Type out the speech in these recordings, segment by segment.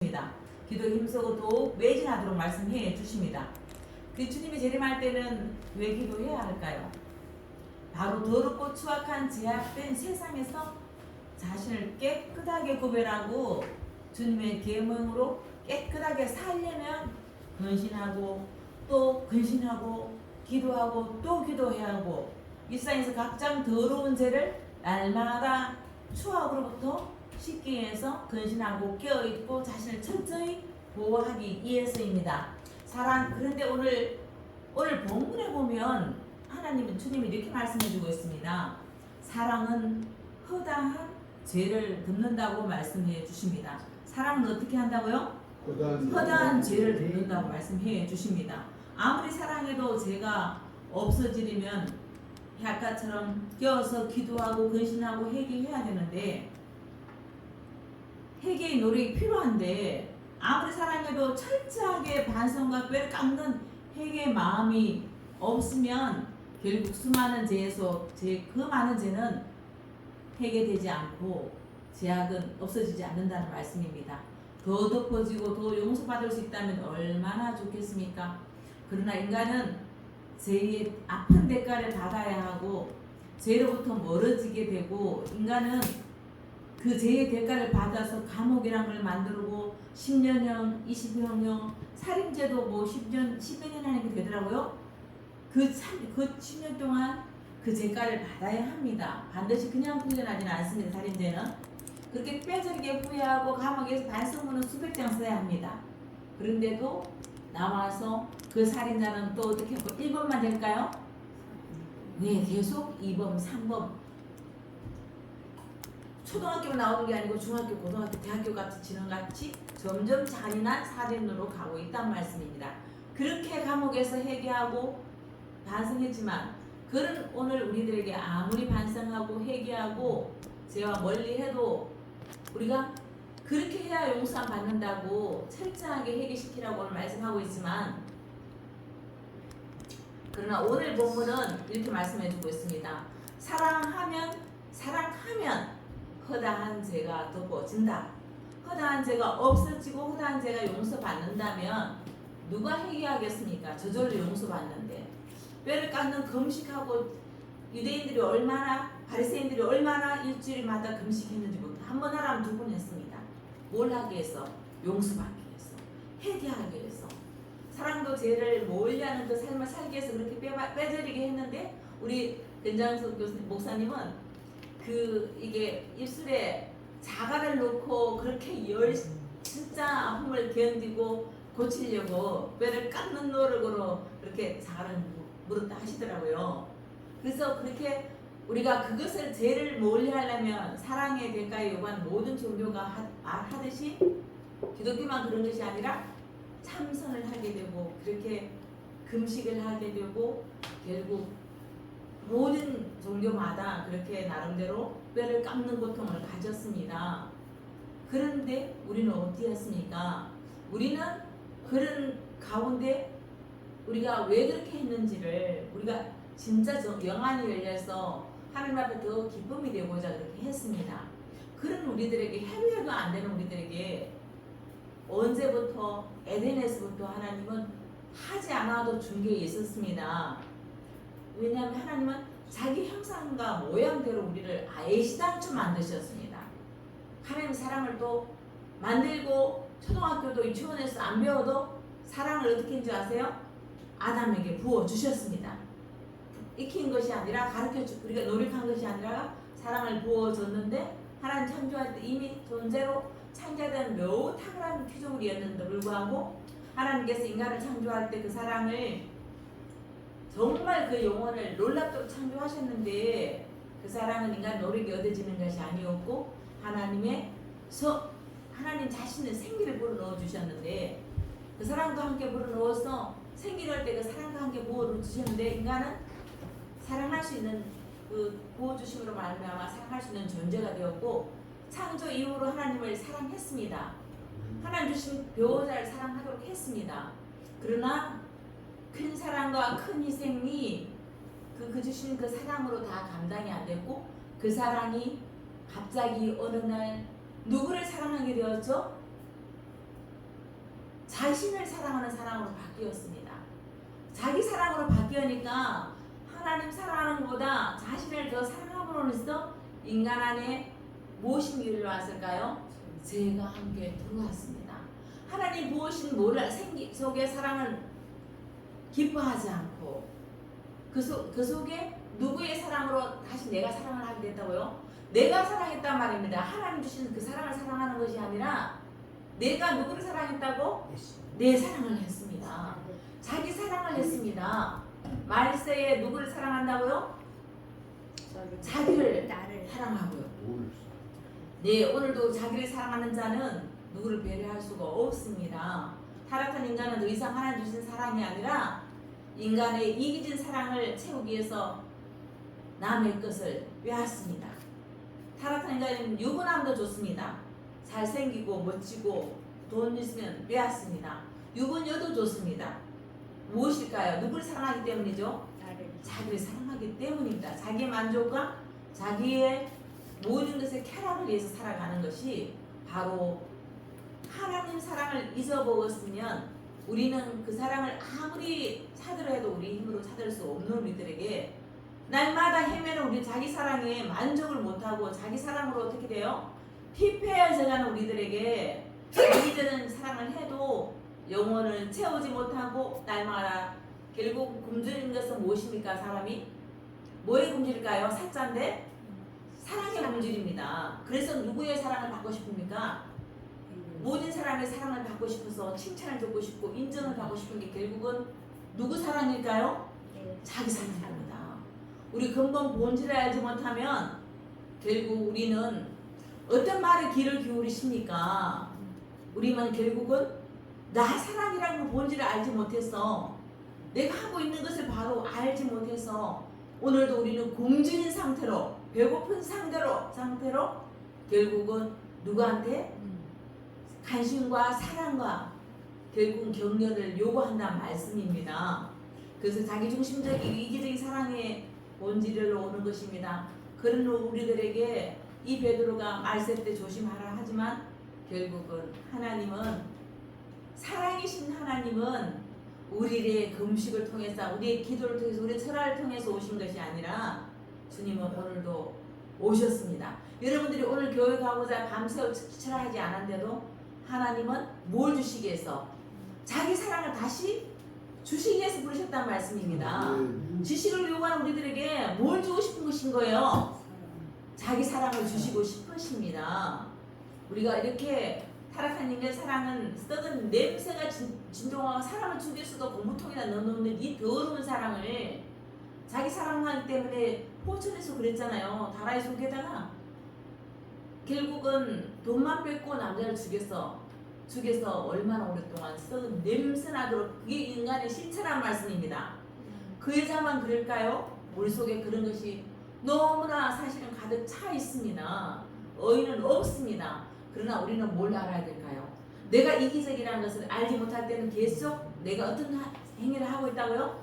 주십니다. 기도에 힘쓰고 더욱 매진하도록 말씀해 주십니다. 그 주님이 재림할 때는 왜 기도해야 할까요? 바로 더럽고 추악한 제약된 세상에서 자신을 깨끗하게 구별하고 주님의 계명으로 깨끗하게 살려면 근신하고 또 근신하고 기도하고 또 기도해야 하고 이 세상에서 각종 더러운 죄를 날마다 추악으로부터 씻기 위해서 근신하고 깨어있고 자신을 철저히 보호하기 위해서입니다. 사랑, 그런데 오늘 본문에 보면 하나님은 주님이 이렇게 말씀해주고 있습니다. 사랑은 허다한 죄를 덮는다고 말씀해 주십니다. 사랑은 어떻게 한다고요? 허다한 죄를 덮는다고 말씀해 주십니다. 아무리 사랑해도 죄가 없어지려면 아까처럼 깨어서 기도하고 근신하고 회개해야 되는데 회개의 노력이 필요한데 아무리 사랑해도 철저하게 반성과 뼈를 깎는 회개의 마음이 없으면 결국 수많은 죄에서 그 많은 죄는 회개되지 않고 죄악은 없어지지 않는다는 말씀입니다. 더 덮어지고 더 용서받을 수 있다면 얼마나 좋겠습니까? 그러나 인간은 죄의 아픈 대가를 받아야 하고 죄로부터 멀어지게 되고 인간은 그 죄의 대가를 받아서 감옥이란 걸 만들고 10년형, 20년형, 살인죄도 뭐 10년, 10여 년 하는 게 되더라고요. 그 10년 동안 그 죄가를 받아야 합니다. 반드시 그냥 풀려나지는 않습니다. 살인죄는. 그렇게 뼈저리게 후회하고 감옥에서 반성문을 수백 장 써야 합니다. 그런데도 나와서 그 살인자는 또 어떻게 하고 1범만 될까요? 네, 계속 2범, 3범. 초등학교 나오는 게 아니고 중학교, 고등학교, 대학교 같이 지능같이 점점 잔인한 살인으로 가고 있단 말씀입니다. 그렇게 감옥에서 회개하고 반성했지만 그런 오늘 우리들에게 아무리 반성하고 회개하고 죄와 멀리해도 우리가 그렇게 해야 용서 받는다고 철저하게 회개시키라고 오늘 말씀하고 있지만 그러나 오늘 본문은 이렇게 말씀해주고 있습니다. 사랑하면 허다한 죄가 덮어진다. 허다한 죄가 없어지고 허다한 죄가 용서받는다면 누가 회개하겠습니까? 저절로 용서받는데 뼈를 깎는 금식하고 유대인들이 얼마나 바리새인들이 얼마나 일주일마다 금식했는지 한 번 하라면 2번 했습니다. 뭘 하기 위해서? 용서받기 위해서, 회개하기 위해서. 사랑도 죄를 몰려하는 그 삶을 살기 위해서 그렇게 빼저리게 했는데 우리 변장석 목사님은 이게 입술에 자갈을 놓고 그렇게 진짜 아픔을 견디고 고치려고 뼈를 깎는 노력으로 그렇게 자갈을 물었다 하시더라고요. 그래서 그렇게 우리가 그것을 죄를 몰려하려면 사랑의 대가에 요구한 모든 종교가 하듯이 기독교만 그런 것이 아니라 참선을 하게 되고 그렇게 금식을 하게 되고 결국 모든 종교마다 그렇게 나름대로 뼈를 깎는 고통을 가졌습니다. 그런데 우리는 어디였습니까? 우리는 그런 가운데 우리가 왜 그렇게 했는지를 우리가 진짜 영안이 열려서 하나님 앞에 더 기쁨이 되고자 그렇게 했습니다. 그런 우리들에게 해외도 안 되는 우리들에게 언제부터 에덴에서부터 하나님은 하지 않아도 준 게 있었습니다. 왜냐하면 하나님은 자기 형상과 모양대로 우리를 애시당초 만드셨습니다. 하나님 사랑을 또 만들고 초등학교도 유치원에서 안 배워도 사랑을 어떻게 했는지 아세요? 아담에게 부어주셨습니다. 익힌 것이 아니라 우리가 노력한 것이 아니라 사랑을 부어줬는데 하나님 창조할 때 이미 존재로 창조된 매우 탁월한 피조물이었는데 불구하고 하나님께서 인간을 창조할 때 그 사랑을 정말 그 영혼을 놀랍도록 창조하셨는데 그 사랑은 인간 노력이 얻어지는 것이 아니었고 하나님 자신의 생기를 불어넣어 주셨는데 그 사랑과 함께 불어넣어서 생기를 할 때 그 사랑과 함께 부어 주셨는데 인간은 사랑할 수 있는 그 부어주심으로 말미암아 사랑할 수 있는 존재가 되었고 창조 이후로 하나님을 사랑했습니다. 하나님 주신 배우자를 사랑하도록 했습니다. 그러나 큰 사랑과 큰 희생이 그 주신 그 사랑으로 다 감당이 안 됐고 그 사랑이 갑자기 어느 날 누구를 사랑하게 되었죠? 자신을 사랑하는 사랑으로 바뀌었습니다. 자기 사랑으로 바뀌니까 하나님 사랑하는 것보다 자신을 더 사랑함으로 인해서 인간 안에 무엇이 일어났을까요? 죄가 함께 들어왔습니다. 하나님 부으신 모를 생기 속에 사랑을 기뻐하지 않고 그 속에 누구의 사랑으로 다시 내가 사랑을 하게 됐다고요? 내가 사랑했단 말입니다. 하나님 주신 그 사랑을 사랑하는 것이 아니라 내가 누구를 사랑했다고? 내 사랑을 했습니다. 자기 사랑을 했습니다. 말세에 누구를 사랑한다고요? 자기를 사랑하고요. 네, 오늘도 자기를 사랑하는 자는 누구를 배려할 수가 없습니다. 타락한 인간은 더 이상 하나님 주신 사랑이 아니라 인간의 이기진 사랑을 채우기 위해서 남의 것을 빼앗습니다. 타락한 인간은 유부남도 좋습니다. 잘생기고 멋지고 돈 있으면 빼앗습니다. 유부녀도 좋습니다. 무엇일까요? 누구를 사랑하기 때문이죠? 자기를 사랑하기 때문입니다. 자기의 만족과 자기의 모든 것의 쾌락을 위해서 살아가는 것이 바로 하나님 사랑을 잊어먹었으면 우리는 그 사랑을 아무리 찾으려 해도 우리 힘으로 찾을 수 없는 우리들에게 날마다 헤매는 우리 자기 사랑에 만족을 못하고 자기 사랑으로 어떻게 돼요? 피폐해져 가는 우리들에게 이기적인 사랑을 해도 영혼을 채우지 못하고 날마다 결국 굶주린 것은 무엇입니까? 사람이 뭐에 굶주릴까요? 사자인데 사랑의 굶주립니다. 그래서 누구의 사랑을 받고 싶습니까? 모든 사람의 사랑을 받고 싶어서 칭찬을 듣고 싶고 인정을 받고 싶은 게 결국은 누구 사랑일까요? 자기 사랑입니다. 우리 근본 본질을 알지 못하면 결국 우리는 어떤 말에 귀를 기울이십니까? 우리만 결국은 나 사랑이라는 본질을 알지 못해서 내가 하고 있는 것을 바로 알지 못해서 오늘도 우리는 굶주린 상태로 배고픈 상태로 결국은 누구한테 관심과 사랑과 결국은 격려를 요구한다는 말씀입니다. 그래서 자기중심적인 이기적인 사랑의 본질로 오는 것입니다. 그런 우리들에게 이 베드로가 말세 때 조심하라 하지만 결국은 하나님은 사랑이신 하나님은 우리의 금식을 통해서 우리의 기도를 통해서 우리의 철학을 통해서 오신 것이 아니라 주님은 오늘도 오셨습니다. 여러분들이 오늘 교회 가고자 밤새워 철학하지 않았는데도 하나님은 뭘 주시기 위해서 자기 사랑을 다시 주시기 위해서 부르셨단 말씀입니다. 지식을 요구하는 우리들에게 뭘 주고 싶은 것인 거예요? 자기 사랑을 주시고 싶으십니다. 우리가 이렇게 타락한 인간의 사랑은 썩은 냄새가 진동하고 사람을 죽일 수도 없고 무통에다 넣어놓는 이 더러운 사랑을 자기 사랑하기 때문에 포천에서 그랬잖아요. 다라이 속에다가 결국은 돈만 뺏고 남자를 죽여서 얼마나 오랫동안 썩은 냄새나도록 그게 인간의 신체란 말씀입니다. 그 여자만 그럴까요? 우리 속에 그런 것이 너무나 사실은 가득 차 있습니다. 어이는 없습니다. 그러나 우리는 뭘 알아야 될까요? 내가 이기적이라는 것을 알지 못할 때는 계속 내가 어떤 행위를 하고 있다고요?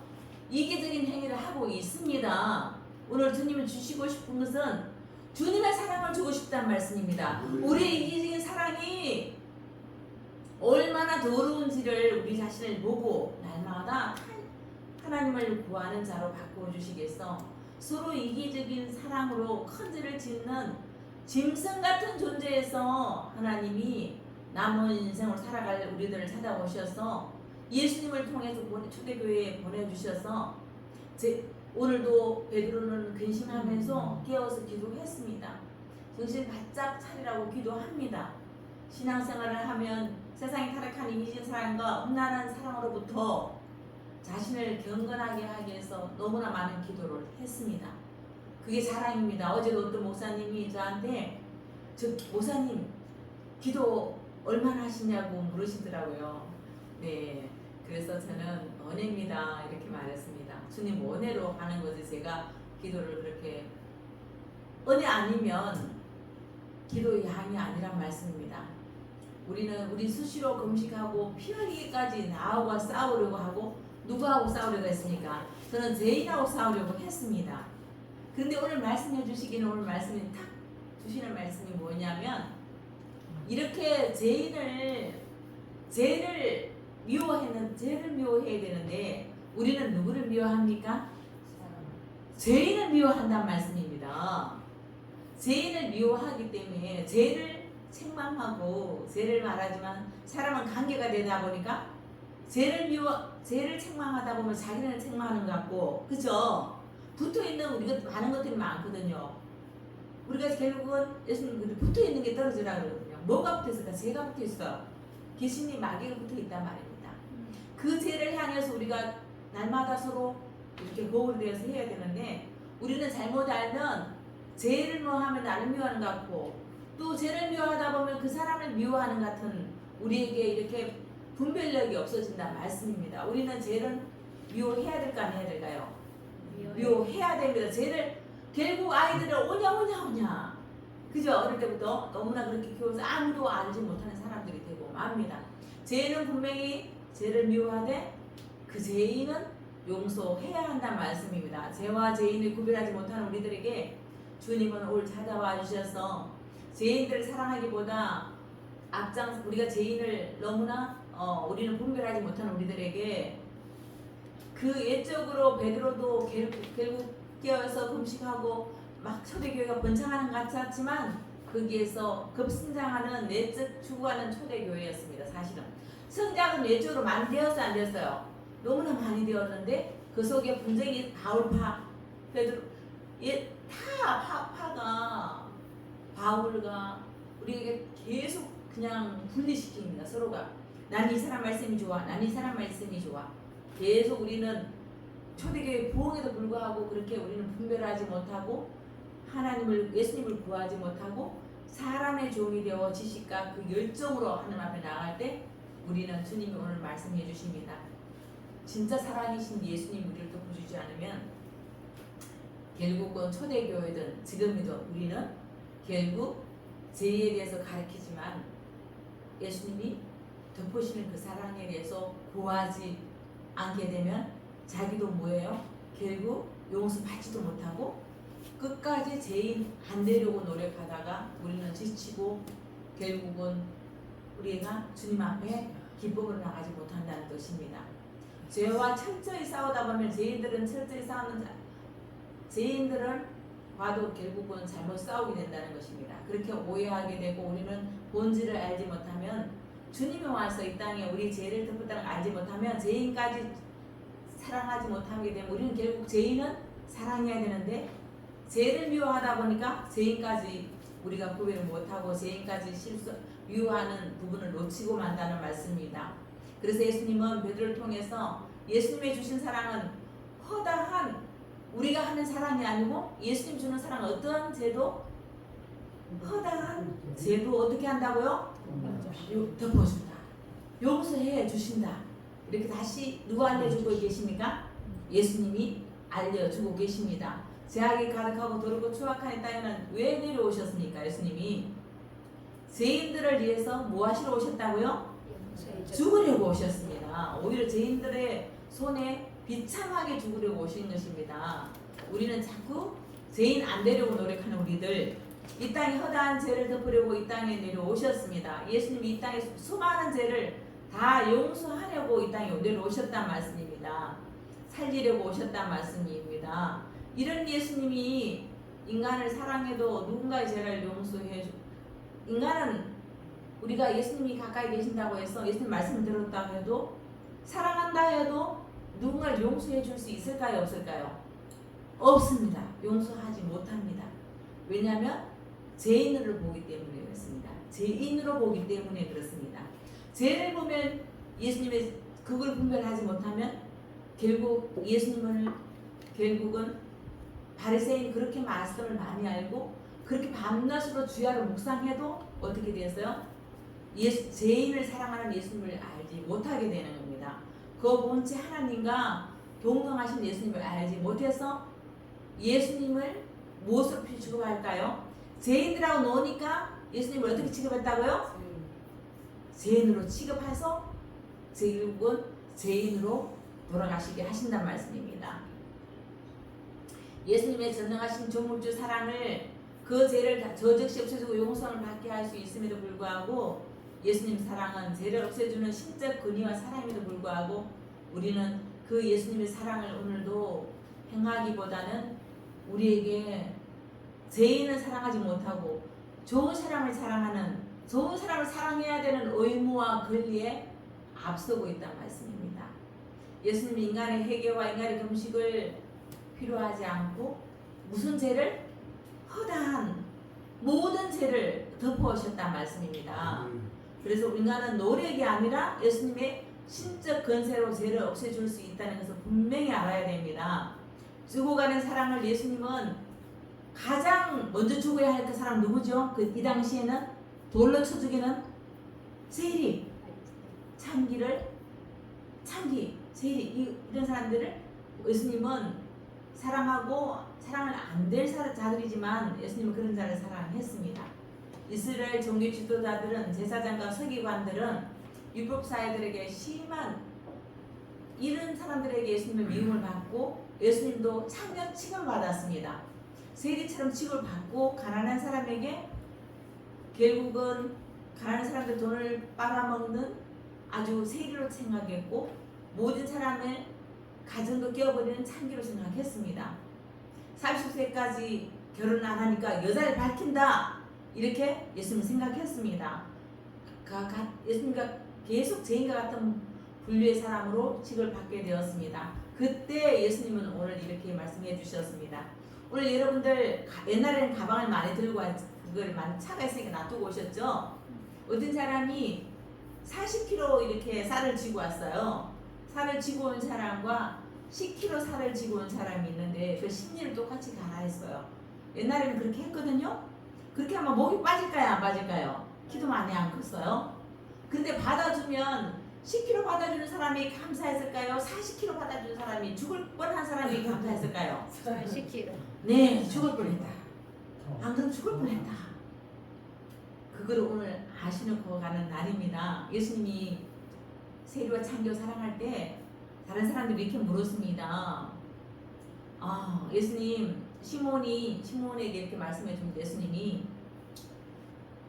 이기적인 행위를 하고 있습니다. 오늘 주님이 주시고 싶은 것은 주님의 사랑을 주고 싶다는 말씀입니다. 우리의 이기적인 사랑이 얼마나 더러운지를 우리 자신을 보고 날마다 하나님을 구하는 자로 바꿔주시겠어. 서로 이기적인 사랑으로 큰 죄를 짓는 짐승 같은 존재에서 하나님이 남은 인생을 살아갈 우리들을 찾아오셔서 예수님을 통해서 초대교회에 보내주셔서 오늘도 베드로는 근심하면서 깨어서 기도했습니다. 정신 바짝 차리라고 기도합니다. 신앙생활을 하면 세상에 타락한 이기적인 사랑과 음란한 사랑으로부터 자신을 경건하게 하기 위해서 너무나 많은 기도를 했습니다. 그게 사랑입니다. 어제도 어떤 목사님이 저한테 목사님 기도 얼마나 하시냐고 물으시더라고요. 네, 그래서 저는 은혜입니다 이렇게 말했습니다. 주님 은혜로 하는 거지 제가 기도를 그렇게 은혜 아니면 기도의 양이 아니란 말씀입니다. 우리 수시로 금식하고 피 흘리기까지 나하고 싸우려고 하고 누구하고 싸우려고 했습니까? 저는 죄인하고 싸우려고 했습니다. 그런데 오늘 말씀해 주시기는 오늘 말씀이 탁 주시는 말씀이 뭐냐면 이렇게 죄를 죄를 미워해야 되는데 우리는 누구를 미워합니까? 죄인을 미워한다는 말씀입니다. 죄인을 미워하기 때문에 죄를 책망하고, 죄를 말하지만 사람은 관계가 되다 보니까 죄를 책망하다 보면 자기를 책망하는 것 같고, 그죠? 붙어 있는 우리가 많은 것들이 많거든요. 우리가 결국은 예수님 붙어 있는 게 떨어지라 그러거든요. 뭐가 붙어 있을까? 죄가 붙어 있어요. 귀신이 마귀가 붙어 있단 말입니다. 그 죄를 향해서 우리가 날마다 서로 이렇게 거울이 되어서 해야 되는데, 우리는 잘못 알면 죄를 미워하면 나를 미워하는 것 같고, 또 죄를 미워하다 보면 그 사람을 미워하는 것 같은, 우리에게 이렇게 분별력이 없어진다는 말씀입니다. 우리는 죄를 미워해야 될까 안 해야 될까요? 미워해야 됩니다. 죄를 결국 아이들을 오냐 그죠? 어릴 때부터 너무나 그렇게 키워서 아무도 알지 못하는 사람들이 되고 맙니다. 죄는 분명히 죄를 미워하되 그 죄인은 용서해야 한다는 말씀입니다. 죄와 죄인을 구별하지 못하는 우리들에게 주님은 올 찾아와 주셔서 죄인들을 사랑하기보다 우리가 죄인을 너무나 우리는 분별하지 못하는 우리들에게 그 옛적으로 베드로도 결국 깨어서 금식하고 막 초대교회가 번창하는 것 같았지만 거기에서 급성장하는 내적 추구하는 초대교회였습니다. 사실은 성장은 내적으로 많이 되었어요, 안 되었어요? 너무나 많이 되었는데 그 속에 분쟁이 바울파, 베드로, 파가 바울과 우리에게 계속 그냥 분리시킵니다. 서로가 난 이 사람 말씀이 좋아, 난 이 사람 말씀이 좋아. 계속 우리는 초대교회 부흥에도 불구하고 그렇게 우리는 분별하지 못하고 예수님을 구하지 못하고 사람의 종이 되어 지식과 그 열정으로 하나님 앞에 나아갈 때 우리는 주님이 오늘 말씀해 주십니다. 진짜 살아계신 예수님 우리를 덮어주지 않으면 결국은 초대교회든 지금이든 우리는 결국 죄에 대해서 가르치지만 예수님이 덮으시는 그 사랑에 대해서 구하지 않게 되면 자기도 뭐예요? 결국 용서받지도 못하고 끝까지 죄인 안 되려고 노력하다가 우리는 지치고 결국은 우리가 주님 앞에 기쁨으로 나가지 못한다는 것입니다. 죄와 철저히 싸우다 보면 죄인들은 봐도 결국은 잘못 싸우게 된다는 것입니다. 그렇게 오해하게 되고 우리는 본질을 알지 못하면 주님이 와서 이 땅에 우리 죄를 덮었다는 걸 알지 못하면 죄인까지 사랑하지 못하게 되면 우리는 결국 죄인은 사랑해야 되는데 죄를 미워하다 보니까 죄인까지 우리가 구별을 못하고 죄인까지 미워하는 부분을 놓치고 만다는 말씀입니다. 그래서 예수님은 베드로를 통해서 예수님의 주신 사랑은 허다한 우리가 하는 사랑이 아니고 예수님 주는 사랑은 어떠한 죄도 허다한 죄도 어떻게 한다고요? 덮어준다. 용서해 주신다. 이렇게 다시 누가 알려주고 계십니까? 예수님이 알려주고 계십니다. 죄악이 가득하고 더럽고 추악한 이 땅에는 왜 내려오셨습니까? 예수님이 죄인들을 위해서 뭐 하시러 오셨다고요? 죽으려고 오셨습니다. 오히려 죄인들의 손에 비참하게 죽으려고 오신 것입니다. 우리는 자꾸 죄인 안 되려고 노력하는 우리들, 이 땅에 허다한 죄를 덮으려고 이 땅에 내려오셨습니다. 예수님이 이 땅에 수많은 죄를 다 용서하려고 이 땅에 내려오셨단 말씀입니다. 살리려고 오셨단 말씀입니다. 이런 예수님이 인간을 사랑해도 누군가의 죄를 용서해 인간은 우리가 예수님이 가까이 계신다고 해서 예수님 말씀을 들었다고 해도 사랑한다 해도 누군가를 용서해 줄 수 있을까요? 없을까요? 없습니다. 용서하지 못합니다. 왜냐하면 죄인으로 보기 때문에 그렇습니다. 죄인으로 보기 때문에 그렇습니다. 죄를 보면 예수님의 그걸 분별하지 못하면 결국 예수님을 결국은 바리새인 그렇게 말씀을 많이 알고 그렇게 밤낮으로 주야를 묵상해도 어떻게 되었어요? 죄인을 사랑하는 예수님을 알지 못하게 되는 겁니다. 그 본체 하나님과 동등하신 예수님을 알지 못해서 예수님을 무엇으로 취급할까요? 죄인들하고 노니까 예수님을 어떻게 취급했다고요? 죄인으로 취급해서 결국은 죄인으로 돌아가시게 하신단 말씀입니다. 예수님의 전능하신 조물주 사랑을 그 죄를 저즉시 없애주고 용서를 받게 할 수 있음에도 불구하고 예수님 사랑은 죄를 없애주는 신적 근위와 사랑임에도 불구하고 우리는 그 예수님의 사랑을 오늘도 행하기보다는 우리에게 죄인을 사랑하지 못하고 좋은 사람을 사랑하는, 좋은 사람을 사랑해야 되는 의무와 권리에 앞서고 있다는 말씀입니다. 예수님이 인간의 회개와 인간의 금식을 필요하지 않고 무슨 죄를? 허다한 모든 죄를 덮어오셨다는 말씀입니다. 그래서 인간은 노력이 아니라 예수님의 신적 권세로 죄를 없애줄 수 있다는 것을 분명히 알아야 됩니다. 죽어가는 사랑을 예수님은 가장 먼저 죽어야 할 그 사람 누구죠? 이 당시에는 돌로 쳐 죽이는 세리, 세리 이런 사람들을 예수님은 사랑하고 사랑을 안 될 자들이지만 예수님은 그런 자를 사랑했습니다. 이스라엘 종교 지도자들은 제사장과 서기관들은 율법사회들에게 심한 이런 사람들에게 예수님의 미움을 받고 예수님도 창녀 취급을 받았습니다. 세리처럼 취급을 받고 가난한 사람에게 결국은 가난한 사람들 돈을 빨아먹는 아주 세리로 생각했고 모든 사람을 가정도 깨어버리는 창기로 생각했습니다. 40세까지 결혼 안 하니까 여자를 밝힌다 이렇게 예수님 생각했습니다. 예수님과 계속 죄인과 같은 분류의 사람으로 취급을 받게 되었습니다. 그때 예수님은 오늘 이렇게 말씀해 주셨습니다. 오늘 여러분들 옛날에는 가방을 많이 들고 그걸 많이 차가 있으니까 놔두고 오셨죠? 어떤 사람이 40kg 이렇게 쌀을 지고 왔어요. 쌀을 지고 온 사람과 10kg 쌀을 지고 온 사람이 있는데 그 심리를 똑같이 가라 했어요. 옛날에는 그렇게 했거든요. 그렇게 하면 목이 빠질까요? 안 빠질까요? 키도 많이 안 컸어요. 근데 받아주면 10kg 받아주는 사람이 감사했을까요? 40kg 받아주는 사람이 죽을 뻔한 사람이 감사했을까요? 40kg. 네, 죽을 뻔했다. 안 그럼 죽을 뻔했다. 그걸 오늘 아시놓고 가는 날입니다. 예수님이 세리와 창교 사랑할 때 다른 사람들이 이렇게 물었습니다. 예수님, 시몬에게 이렇게 말씀해 준 예수님이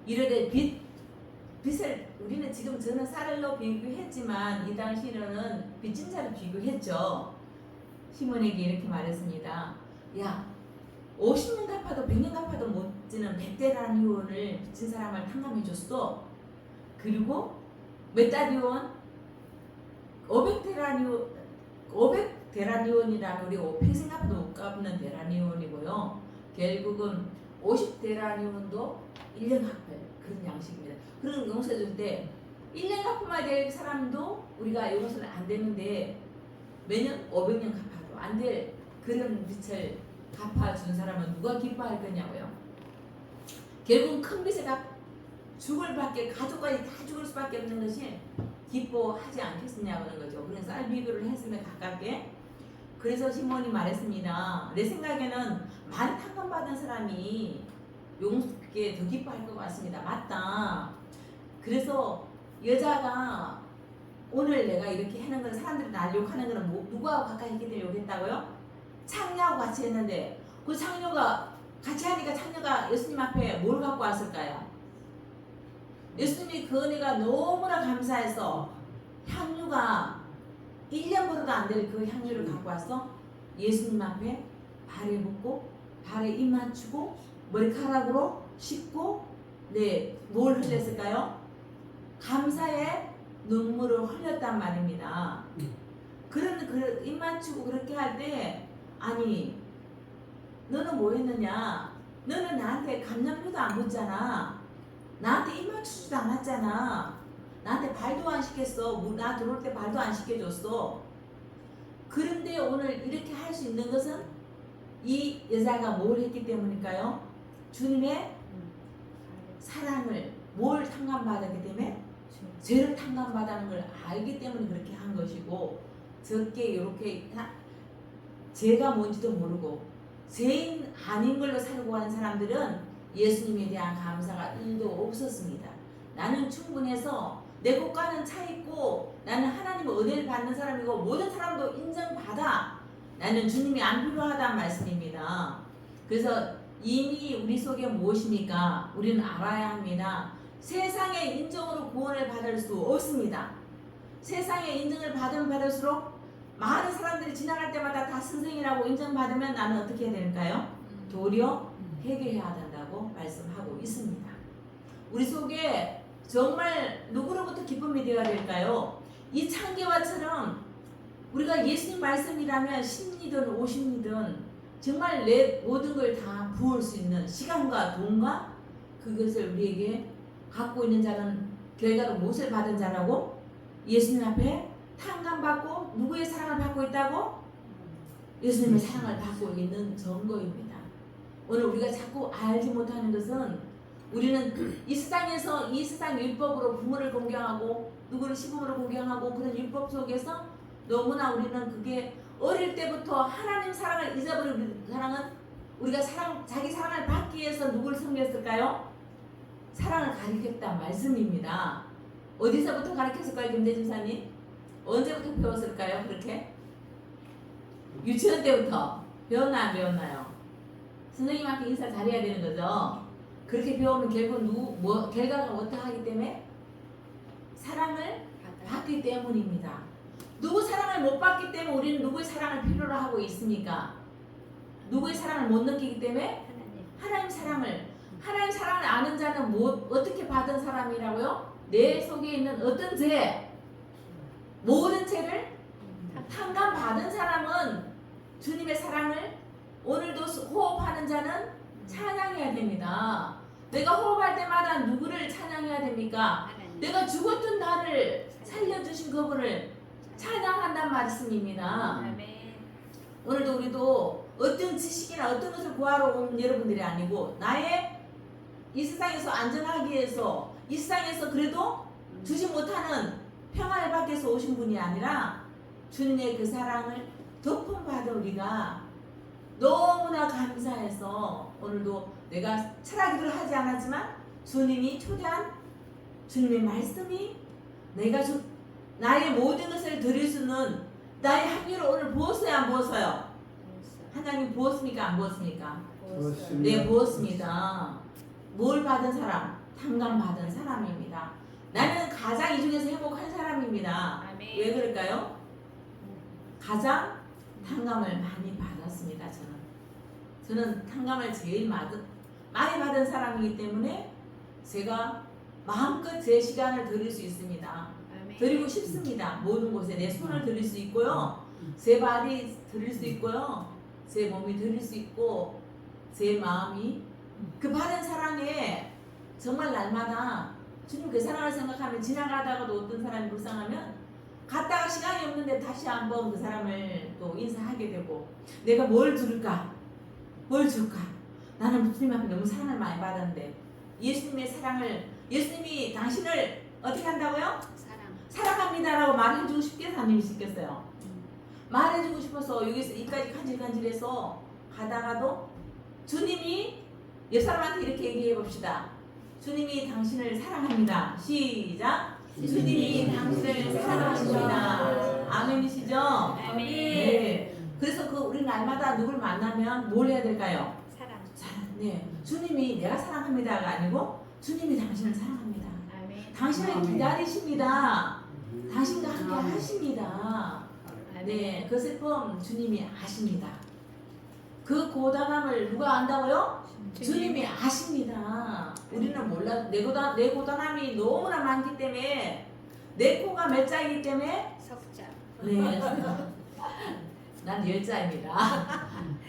이르되 빚을 우리는 지금 저는 쌀로 비교했지만 이 당시에는 빚진 자를 비교했죠. 시몬에게 이렇게 말했습니다. 야, 50년 갚아도 100년 갚아도 못 지는 100데나리온을 빚진 사람을 탕감해 줬어. 그리고 몇 다리온? 500데나리온이라면 우리 평생 갚아도 못 갚는 데나리온이고요. 결국은 50데나리온도 1년 갚을 그런 양식입니다. 그런 용서해 줄 때 1년 갚아야 될 사람도 우리가 용서는 안 되는데 매년 500년 갚아도 안 될 그런 빚을 갚아준 사람은 누가 기뻐할 거냐고요. 결국은 큰 빚에 죽을 밖에 가족까지 다 죽을 수밖에 없는 것이 기뻐하지 않겠느냐고 하는 거죠. 그래서 쌀 비교를 했으면 가깝게. 그래서 시몬이 말했습니다. 내 생각에는 많이 탕감받은 사람이 용서에 더 기뻐할 것 같습니다. 맞다. 그래서 여자가 오늘 내가 이렇게 하는 건 사람들이 날 욕하는 거는 누구하고 가까이 있기 때문에 욕했다고요? 창녀하고 같이 했는데 그 창녀가 같이 하니까 창녀가 예수님 앞에 뭘 갖고 왔을까요? 예수님이 그 은혜가 너무나 감사해서 향유가 1년 벌어도 안 될 그 향유를 갖고 와서 예수님 앞에 발에 붓고 발에 입 맞추고 머리카락으로 씻고 뭘 흘렸을까요? 감사의 눈물을 흘렸단 말입니다. 그런 입 맞추고 그렇게 할 때 아니 너는 뭐 했느냐? 너는 나한테 감염표도 안 묻잖아. 나한테 입 맞추지도 않았잖아. 나한테 발도 안 씻겼어. 나 들어올 때 발도 안 씻겨줬어. 그런데 오늘 이렇게 할 수 있는 것은 이 여자가 뭘 했기 때문일까요? 주님의 사랑을 뭘 탕감받았기 때문에 죄를 탕감받는 걸 알기 때문에 그렇게 한 것이고 적게 이렇게 죄가 뭔지도 모르고 죄인 아닌 걸로 살고 하는 사람들은 예수님에 대한 감사가 1도 없었습니다. 나는 충분해서 내 것과는 차있고 나는 하나님의 은혜를 받는 사람이고 모든 사람도 인정받아. 나는 주님이 안 필요하다는 말씀입니다. 그래서 이미 우리 속에 무엇입니까? 우리는 알아야 합니다. 세상의 인정으로 구원을 받을 수 없습니다. 세상의 인정을 받으면 받을수록 많은 사람들이 지나갈 때마다 다 선생이라고 인정받으면 나는 어떻게 해야 될까요? 도리어 회개해야 된다고 말씀하고 있습니다. 우리 속에 정말 누구로부터 기쁨이 되어야 될까요? 이 창기와처럼 우리가 예수님 말씀이라면 10리든 50리든 정말 내 모든 걸 다 부을 수 있는 시간과 돈과 그것을 우리에게 갖고 있는 자는 결과로 무엇을 받은 자라고? 예수님 앞에 탕감받고 누구의 사랑을 받고 있다고? 예수님의 사랑을 받고 있는 증거입니다. 오늘 우리가 자꾸 알지 못하는 것은 우리는 이 세상에서 이 세상 율법으로 부모를 공경하고 누구를 시부모를 공경하고 그런 율법 속에서 너무나 우리는 그게 어릴 때부터 하나님 사랑을 잊어버린 사랑은 우리가 자기 사랑을 받기 위해서 누구를 섬겼을까요? 사랑을 가르쳤단 말씀입니다. 어디서부터 가르쳤을까요, 김대중 사님? 언제부터 배웠을까요? 그렇게? 유치원 때부터 배웠나 안 배웠나요? 선생님한테 인사 잘해야 되는 거죠. 그렇게 배우면 결국 결과가 어떻게 하기 때문에? 사랑을 받기 때문입니다. 누구 사랑을 못 받기 때문에 우리는 누구의 사랑을 필요로 하고 있습니까? 누구의 사랑을 못 느끼기 때문에? 하나님 사랑을 아는 자는 어떻게 받은 사람이라고요? 내 속에 있는 어떤 죄, 모든 죄를 탕감 받은 사람은 주님의 사랑을 오늘도 호흡하는 자는 찬양해야 됩니다. 내가 호흡할 때마다 누구를 찬양해야 됩니까? 내가 죽었던 나를 살려주신 그분을 찬양한단 말씀입니다. 오늘도 우리도 어떤 지식이나 어떤 것을 구하러 온 여러분들이 아니고 나의 이 세상에서 안전하기 위해서 이 세상에서 그래도 주지 못하는 평안을 받기 위해서 오신 분이 아니라 주님의 그 사랑을 덮음받은 우리가 너무나 감사해서 오늘도 내가 철학기도를 하지 않았지만 주님이 초대한 주님의 말씀이 내가 나의 모든 것을 드릴 수 있는 나의 합류를 오늘 부었어요 안 부었어요? 하나님 부었습니까 안 부었습니까? 네 부었습니다. 뭘 받은 사람? 탕감 받은 사람입니다. 나는 가장 이 중에서 행복한 사람입니다. 아멘. 왜 그럴까요? 가장 탕감을 많이 받았습니다. 저는 탕감을 제일 많이 받은 사람이기 때문에 제가 마음껏 제 시간을 드릴 수 있습니다. 아멘. 드리고 싶습니다. 모든 곳에 내 손을 드릴 수 있고요. 제 발이 드릴 수 있고요. 제 몸이 드릴 수 있고 제 마음이 그 받은 사랑에 정말 날마다 주님 그 사랑을 생각하면 지나가다가도 어떤 사람이 불쌍하면 갔다가 시간이 없는데 다시 한번 그 사람을 또 인사하게 되고 내가 뭘 줄까? 뭘 줄까? 나는 주님 앞에 너무 사랑을 많이 받았는데 예수님의 사랑을 예수님이 당신을 어떻게 한다고요? 사랑합니다라고 말해주고 싶겠어요? 안 싶겠어요? 말해주고 싶어서 여기서 이까지 간질간질해서 가다가도 주님이 옆 사람한테 이렇게 얘기해 봅시다. 주님이 당신을 사랑합니다. 시작. 주님이 당신을 사랑하십니다. 아멘이시죠? 아멘. 네. 그래서 우리 날마다 누굴 만나면 뭘 해야 될까요? 사랑. 네. 주님이 내가 사랑합니다가 아니고 주님이 당신을 사랑합니다. 아멘. 당신을 기다리십니다. 당신과 함께 하십니다. 네. 그 슬픔 주님이 아십니다. 그 고단함을 누가 안다고요? 주님이 아십니다. 우리는 몰라. 내 고단함이 너무나 많기 때문에 내 코가 몇 자이기 때문에 석자. 네. 난 10자입니다.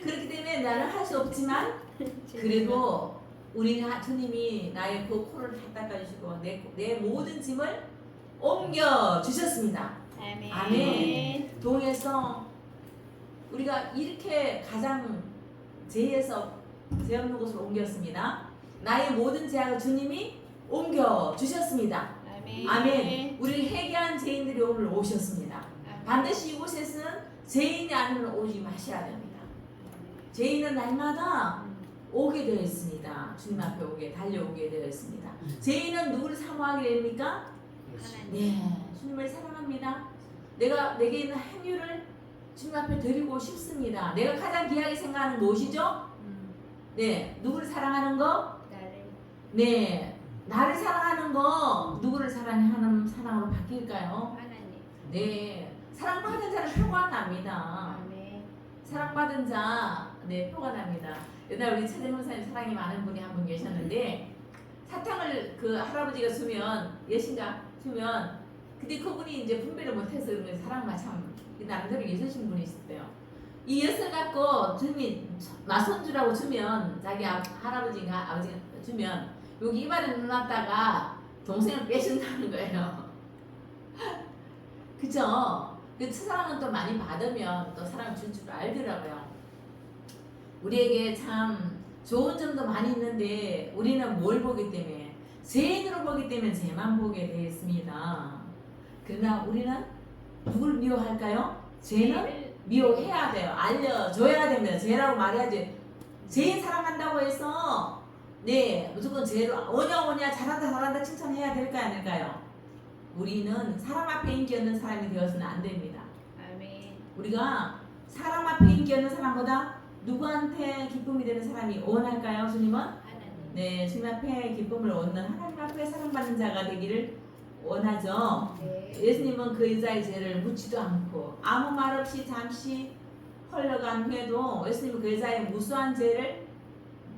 그렇기 때문에 나는 할 수 없지만 그래도 우리 주님이 나의 그 코를 다 닦아주시고 내 모든 짐을 옮겨 주셨습니다. 아멘. 아멘. 동에서 우리가 이렇게 가장 죄에서 죄 없는 곳으로 옮겼습니다. 나의 모든 죄악을 주님이 옮겨 주셨습니다. 아멘. 아멘. 우리를 회개한 죄인들이 오늘 오셨습니다. 아멘. 반드시 이곳에서는 죄인이 아니면 오지 마셔야 됩니다. 죄인은 날마다 오게 되어 있습니다. 주님 앞에 달려오게 되어 있습니다. 죄인은 누구를 사모하게 됩니까? 네, 주님을 사랑합니다. 내게 있는 행위를 주님 앞에 드리고 싶습니다. 내가 가장 귀하게 생각하는 무엇이죠? 네, 누구를 사랑하는 거? 네, 나를 사랑하는 거 누구를 사랑하는 사랑으로 바뀔까요? 하나님. 네, 사랑받은 자는 표가 납니다. 아멘. 사랑받은 자, 네, 표가 납니다. 옛날 우리 차재문 사님 사랑이 많은 분이 한 분 계셨는데 사탕을 그 할아버지가 주면 예신가 주면 근데 그분이 이제 분배를 못해서 그런 거예요. 사랑만 참 나름대로 예수신 분이 있었대요. 이 엿을 갖고 주민 마손주라고 주면 자기 할아버지가 아버지가 주면 여기 입안에 넣어놨다가 동생을 빼준다는 거예요. 그죠? 그 사랑은 또 많이 받으면 또 사랑을 줄 줄 알더라고요. 우리에게 참 좋은 점도 많이 있는데 우리는 뭘 보기 때문에 죄인으로 보기 때문에 죄만 보게 되어 있습니다. 그러나 우리는 누굴 미워할까요? 죄는 미워해야 돼요. 알려줘야 됩니다. 죄라고 말해야지. 죄인 사랑한다고 해서 네 무조건 죄로 오냐 잘한다 칭찬해야 될까요? 안 될까요? 우리는 사람 앞에 인기 없는 사람이 되어서는 안 됩니다. 아멘. 우리가 사람 앞에 인기 없는 사람보다 누구한테 기쁨이 되는 사람이 원할까요? 주님은? 하나님. 네, 주님 앞에 기쁨을 얻는 하나님 앞에 사랑받는 자가 되기를 원하죠. 네. 예수님은 그 여자의 죄를 묻지도 않고 아무 말 없이 잠시 흘러간 후에도 예수님은 그 여자의 무수한 죄를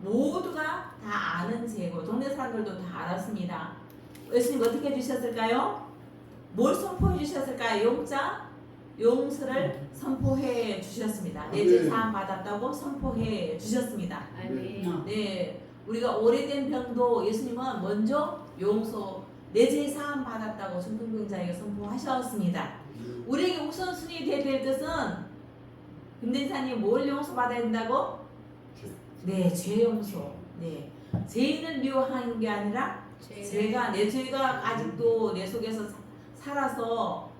모두가 다 아는 죄고 동네 사람들도 다 알았습니다. 예수님 어떻게 해주셨을까요? 뭘 선포해 주셨을까요? 용서를 선포해 주셨습니다. 내 죄 사함 받았다고 선포해 주셨습니다. 아멘. 네, 우리가 오래된 병도 예수님은 먼저 내 죄 사함 받았다고 중풍병자에게 선포하셨습니다. 우리에게 우선순위 되어야 될 것은 김대사님 뭘 용서받아야 된다고? 네, 죄 용서. 네, 죄인을 미워하는 게 아니라 내 죄가 아직도 내 속에서 살아서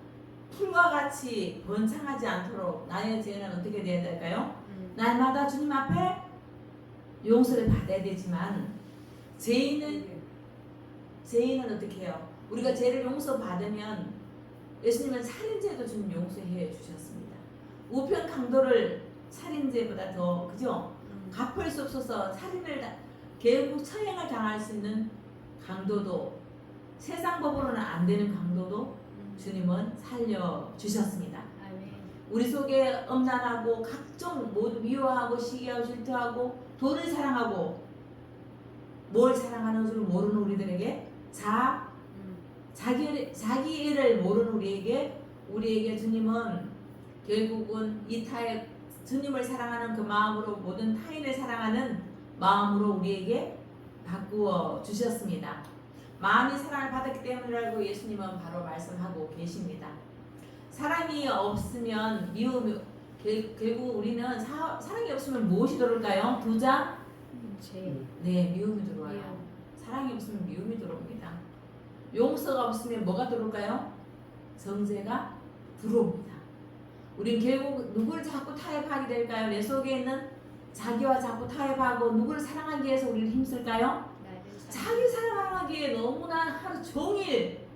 풀과 같이 번창하지 않도록 나의 죄는 어떻게 되어야 될까요? 날마다 주님 앞에 용서를 받아야 되지만 죄인은 어떻게 해요? 우리가 죄를 용서받으면 예수님은 살인죄도 주님 용서해 주셨습니다. 우편 강도를 살인죄보다 더 그죠? 갚을 수 없어서 살인을 결국 처형을 당할 수 있는 강도도 세상 법으로는 안 되는 강도도 주님은 살려주셨습니다. 아멘. 우리 속에 엄난하고 각종 모두 미워하고 시기하고 질투하고 돈을 사랑하고 뭘 사랑하는 줄 모르는 우리들에게 자기 일을 모르는 우리에게 주님은 결국은 주님을 사랑하는 그 마음으로 모든 타인을 사랑하는 마음으로 우리에게 바꾸어 주셨습니다. 마음이 사랑을 받았기 때문이라고 예수님은 바로 말씀하고 계십니다. 사랑이 없으면 결국 우리는 사랑이 없으면 무엇이 들어올까요? 네, 미움이 들어와요. 사랑이 없으면 미움이 들어옵니다. 용서가 없으면 뭐가 들어올까요? 정죄가 들어옵니다. 우린 결국 누구를 자꾸 타협하게 될까요? 내 속에 있는 자기와 자꾸 타협하고 누구를 사랑하기 위해서 우리를 힘쓸까요? 자기 사랑하기에 너무나 하루 종일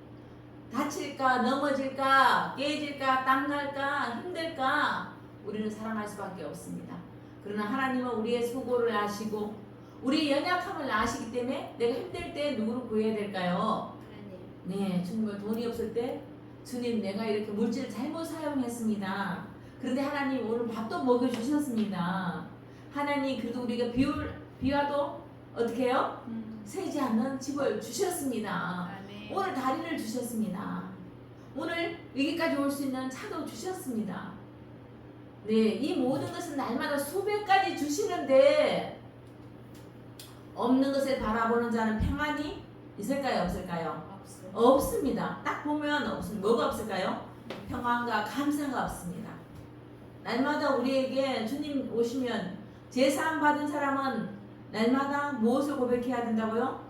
다칠까 넘어질까 깨질까 땀날까 힘들까 우리는 사랑할 수밖에 없습니다. 그러나 하나님은 우리의 수고를 아시고 우리의 연약함을 아시기 때문에 내가 힘들 때 누구를 구해야 될까요? 네, 주님은 돈이 없을 때 주님 내가 이렇게 물질을 잘못 사용했습니다. 그런데 하나님 오늘 밥도 먹여주셨습니다. 하나님 그래도 우리가 비와도 어떻게 해요? 새지 않는 집을 주셨습니다. 아멘. 오늘 다리를 주셨습니다. 오늘 여기까지 올 수 있는 차도 주셨습니다. 네, 이 모든 것은 날마다 수백 가지 주시는데 없는 것을 바라보는 자는 평안이 있을까요? 없을까요? 없습니다. 딱 보면 없습니다. 뭐가 없을까요? 평안과 감사가 없습니다. 날마다 우리에게 주님 오시면 제사함 받은 사람은 날마다 무엇을 고백해야 된다고요?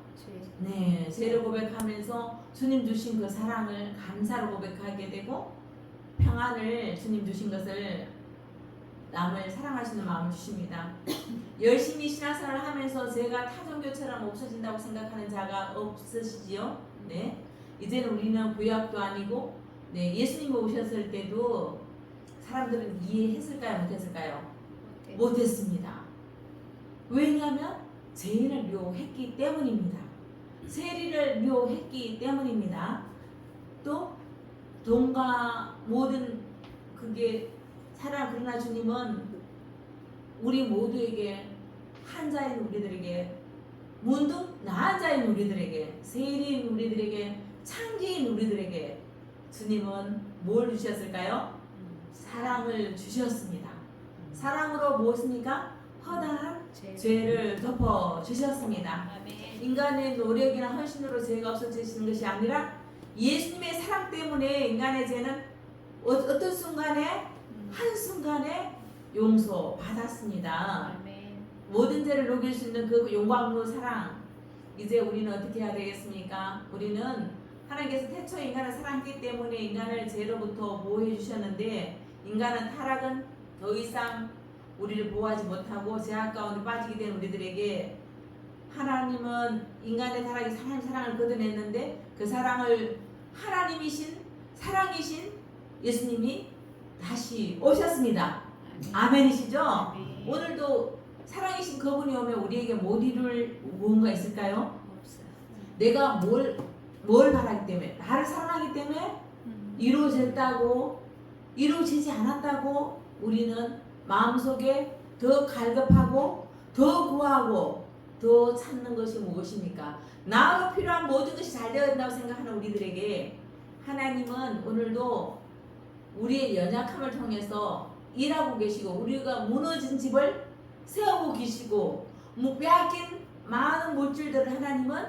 네, 죄를 고백하면서 주님 주신 그 사랑을 감사로 고백하게 되고 평안을 주님 주신 것을 남을 사랑하시는 마음을 주십니다. 열심히 신앙생활을 하면서 제가 타종교처럼 없어진다고 생각하는 자가 없으시지요? 네, 이제는 우리는 구약도 아니고 네, 예수님이 오셨을 때도 사람들은 이해했을까요? 못했을까요? 못했습니다. 왜냐하면 죄인을 미워했기 때문입니다. 세리를 묘했기 때문입니다. 또 돈과 모든 그게 그러나 주님은 우리 모두에게 한자인 우리들에게 문득 나한 자인 우리들에게 세리인 우리들에게 창기인 우리들에게 주님은 뭘 주셨을까요? 사랑을 주셨습니다. 사랑으로 무엇입니까? 허다한 죄를 덮어 주셨습니다. 인간의 노력이나 헌신으로 죄가 없어지시는 것이 아니라 예수님의 사랑 때문에 인간의 죄는 어떤 순간에 한순간에 용서받았습니다. 모든 죄를 녹일 수 있는 그 용광로 사랑, 이제 우리는 어떻게 해야 되겠습니까? 우리는 하나님께서 태초 인간을 사랑했기 때문에 인간을 죄로부터 보호해 주셨는데 인간은 타락은 더 이상 우리를 보호하지 못하고 죄악 가운데 빠지게 된 우리들에게 하나님은 인간의 타락이 하나님 사랑을 걷어냈는데 그 사랑을 하나님이신 사랑이신 예수님이 다시 오셨습니다. 아멘이시죠? 오늘도 사랑이신 그분이 오면 우리에게 못 이룰 무언가 있을까요? 내가 뭘 바라기 때문에 나를 사랑하기 때문에 이루어지지 않았다고 우리는 마음속에 더 갈급하고 더 구하고 더 찾는 것이 무엇입니까? 나가 필요한 모든 것이 잘 되어야 된다고 생각하는 우리들에게 하나님은 오늘도 우리의 연약함을 통해서 일하고 계시고 우리가 무너진 집을 세우고 계시고 빼앗긴 많은 물질들을 하나님은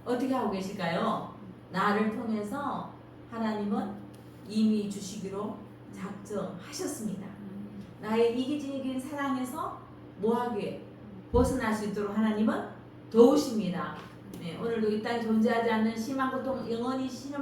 어떻게 하고 계실까요? 나를 통해서 하나님은 이미 주시기로 작정하셨습니다. 나의 이기적인 사랑에서 뭐하게 벗어날 수 있도록 하나님은 도우십니다. 네, 오늘도 이 땅에 존재하지 않는 심한 고통 영원히